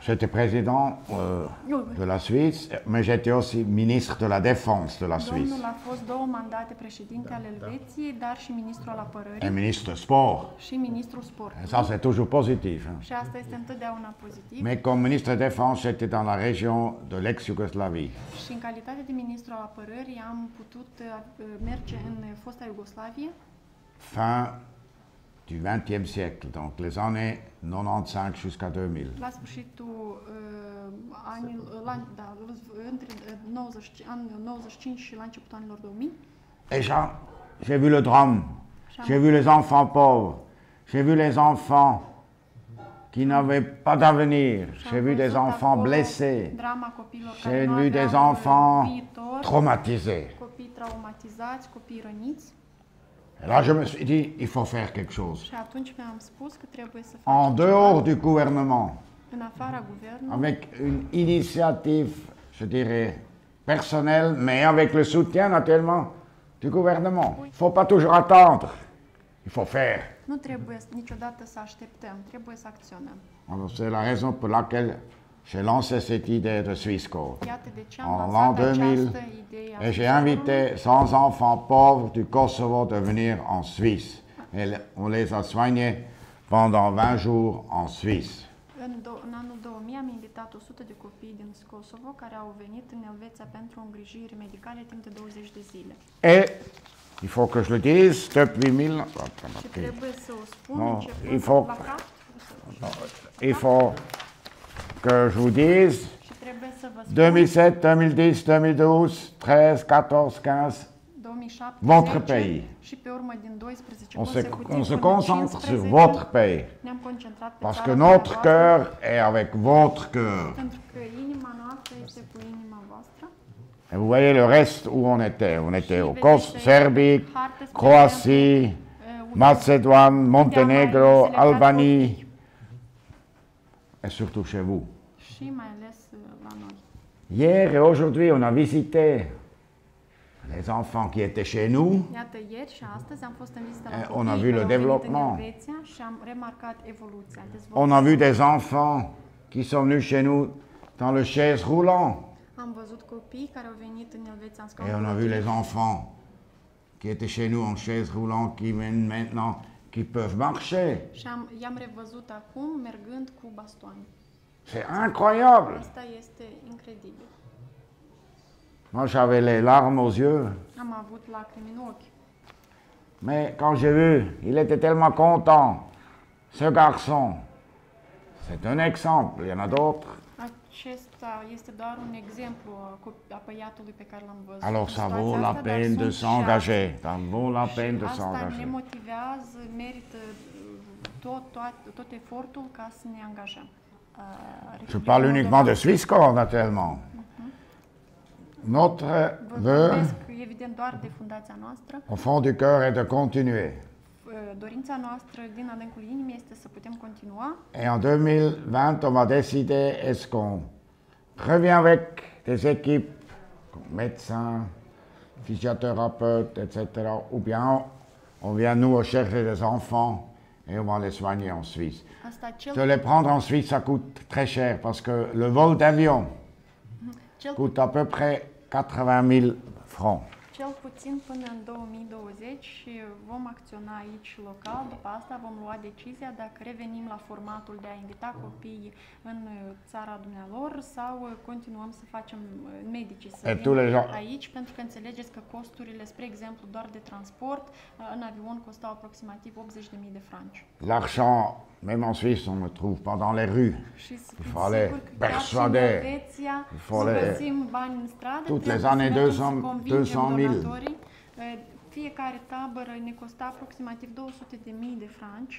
J'étais président de la Suisse, mais j'étais aussi ministre de la Défense de la Suisse. Domnul a fost 2 mandate președinte al Elveției, dar și ministru al apărării Et ministre de sport. și ministrul Et sportului. ça, c'est toujours positif. Hein. Și asta este întotdeauna pozitiv. Mais comme ministre de Défense, j'étais dans la région de l'ex-Yougoslavie. Și în calitate de ministru al apărării am putut merge în fosta Iugoslavie Fin du XXe siècle, donc les années 95 jusqu'à 2000. la sfârșitul între 95 și la începutul anilor 2000. Et j'ai vu le drame, j'ai vu les enfants pauvres, j'ai vu les enfants qui n'avaient pas d'avenir, j'ai vu des enfants blessés, Drama copiilor care j'ai nu vu des aveau enfants viitor, traumatisés. copii traumatizați, copii răniți. Et là, je me suis dit, il faut faire quelque chose. Și atunci mi-am spus că trebuie să En facem dehors ceva du gouvernement, în afara guvernului, avec une initiative, je dirais, personnelle, mais avec le soutien naturellement du gouvernement. Il ne faut pas toujours attendre, il faut faire. nu trebuie niciodată să așteptăm, trebuie să acționăm. Alors, c'est la raison pour laquelle j'ai lancé cette idée de Swissco. Iată de ce am En l'an lansat 2000, această idee a et j'ai Swissco-ului. invité 100 enfants pauvres du Kosovo de venir en Suisse. Et on les a soignés pendant 20 jours en Suisse. În anul 2000 am invitat 100 de copii din Kosovo care au venit în Elveția pentru îngrijiri medicale timp de 20 de zile. Et, il faut que je le dise, depuis 1000... Și trebuie să o spun Non, începând il faut- la cap. Il faut que je vous dise, Și trebuie să vă spun 2007, 2010, 2012, 13, 14, 15, 2007 votre pays. și pe urmă din 12 On se consecutiv până concentre sur 15, votre pays. ne-am concentrat pe Parce țara que notre dumneavoastră, cœur est avec votre cœur. pentru că inima noastră este cu inima voastră. Et vous voyez le reste où on était. On était au vedeți Serbie, harte, spre Croatie, exemplu, Macédoine, Monténégro, unde am mai Albanie copii. et surtout chez vous. Și mai ales la noi. Hier et aujourd'hui, on a visité les enfants qui étaient chez nous. Iată, ieri și astăzi am fost în vizită la On copii a vu care le au venit développement. în Elveția și am remarcat evoluția, On a vu dezvoltarea. des enfants qui sont venus chez nous dans le chaise roulant. Am văzut copii care au venit în Elveția în Et scaun on a vu rotativ. les enfants qui étaient chez nous en chaise roulant, qui viennent maintenant, qui peuvent marcher. Și i-am revăzut acum mergând cu bastoane. C'est incroyable. Asta este incredibil. Moi, j'avais les larmes aux yeux. Am avut lacrimi în ochi. Mais quand j'ai vu, il était tellement content. Ce garçon, c'est un exemple, il y en a d'autres. Acesta este doar un exemplu a băiatului pe care l-am văzut. Alors în ça situația vaut la asta, dar peine de sunt și s'engager. Ça vaut la alții. peine de Și asta ne s'engager. motivează, merită tot efortul ca să ne angajăm. Je parle uniquement de Swissco, naturellement. Notre vœu, Vorbesc evident doar de fundația noastră. au fond du cœur, est de continuer. Dorința noastră din adâncul inimii este să putem continua. Et en 2020, on va décider est-ce qu'on revient avec des équipes, comme médecins, physiothérapeutes, etc. Ou bien on vient nous rechercher des enfants et on va les soigner en Suisse. Asta cel, De les prendre en Suisse, ça coûte très cher parce que le vol d'avion cel, coûte à peu près 80 000 francs. cel puțin până în 2020 și vom acționa aici local. După asta vom lua decizia dacă revenim la formatul de a invita copiii în țara dumnealor sau continuăm să facem medici să Et tous les vină gens- aici, pentru că înțelegeți că costurile, spre exemplu, doar de transport în avion costau aproximativ 80.000 de franci. L'argent, même en Suisse, on ne trouve pas dans les rues. Și să Il fiți faut aller siguri că chiar și în persuader. Elveția Il faut să aller- găsim bani în stradă, Toutes trebuie les să années, mergem 200 să convingem 200.000. donatorii. Fiecare tabără ne costa aproximativ 200.000 de franci.